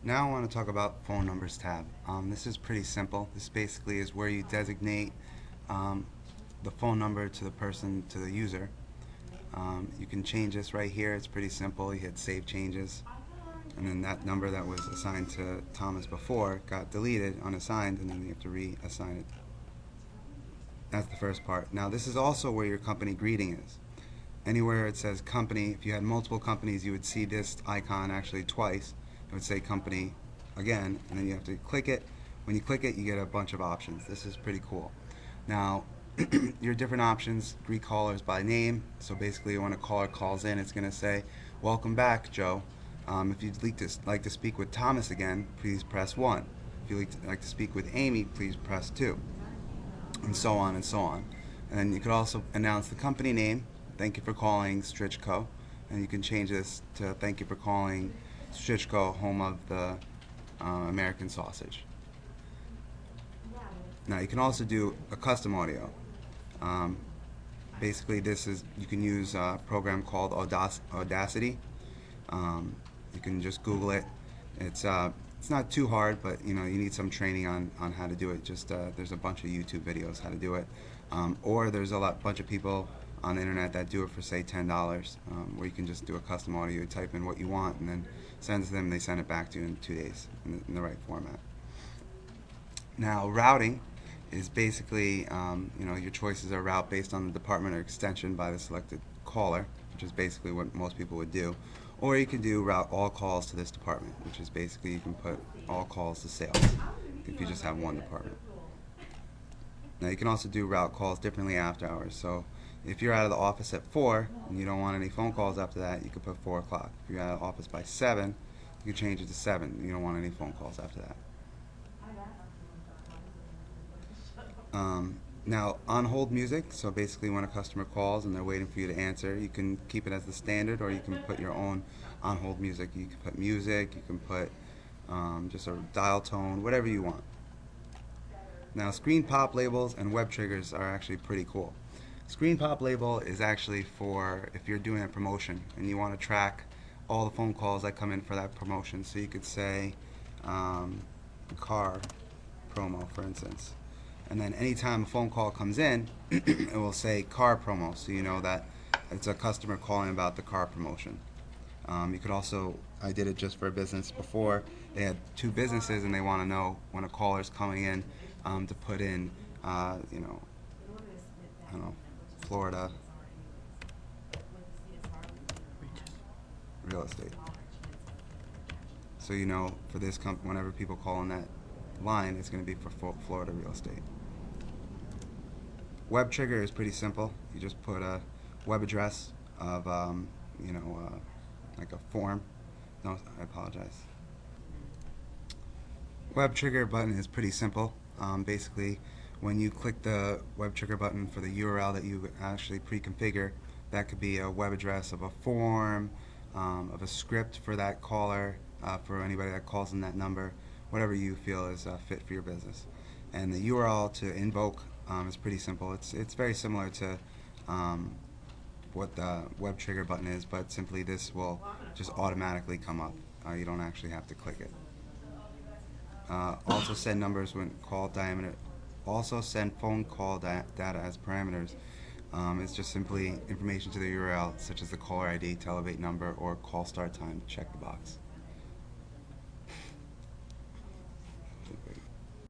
Now I want to talk about phone numbers tab. This is pretty simple. This basically is where you designate um, the phone number to the person, to the user. You can change this right here. It's pretty simple. You hit save changes, and then that number that was assigned to Thomas before got deleted, unassigned, and then you have to reassign it. That's the first part. Now this is also where your company greeting is. Anywhere it says company, if you had multiple companies, you would see this icon actually twice. It would say company again, and then you have to click it. When you click it, you get a bunch of options. This is pretty cool. Now, your different options, greet callers by name. So basically, when a caller calls in, it's going to say, "Welcome back, Joe. If you'd like to speak with Thomas again, please press 1. If you'd like to speak with Amy, please press 2." And so on and so on. And then you could also announce the company name. Thank you for calling Strichco. And you can change this to thank you for calling Strichco, home of the American sausage. Now you can also do a custom audio. Um, Basically, this is, you can use a program called Audacity. You can just Google it. It's not too hard, but you need some training on how to do it. Just there's a bunch of YouTube videos how to do it, or there's a bunch of people on the internet that do it for say $10, where you can just do a custom audio. You type in what you want and then send it to them. They send it back to you in 2 days in the right format. Now routing is basically your choices are route based on the department or extension by the selected caller, which is basically what most people would do. Or you can do route all calls to this department, which is basically you can put all calls to sales if you just have one department. Now you can also do route calls differently after hours. So if you're out of the office at 4 and you don't want any phone calls after that, you could put 4 o'clock. If you're out of the office by 7, you can change it to 7. You don't want any phone calls after that. Now, on hold music, so basically when a customer calls and they're waiting for you to answer, you can keep it as the standard, or you can put your own on hold music. You can put music, you can put just a dial tone, whatever you want. Now, screen pop labels and web triggers are actually pretty cool. Screen pop label is actually for if you're doing a promotion and you want to track all the phone calls that come in for that promotion. So you could say car promo, for instance. And then anytime a phone call comes in, it will say car promo, so you know that it's a customer calling about the car promotion. You could also, I did it just for a business before. They had 2 businesses and they want to know when a caller's coming in to put in, I don't know, Florida real estate. So you know for this company, whenever people call on that line, it's going to be for Florida real estate. Web trigger is pretty simple. You just put a web address of, like a form. No, I apologize. Web trigger button is pretty simple. Basically, when you click the web trigger button for the URL that you actually pre-configure, that could be a web address of a form, of a script for that caller, for anybody that calls in that number, whatever you feel is fit for your business. And the URL to invoke is pretty simple. It's very similar to what the web trigger button is, but simply this will just automatically come up. You don't actually have to click it. Also send numbers when call diameter. Also send phone call data as parameters. It's just simply information to the URL, such as the caller ID, televate number, or call start time. Check the box.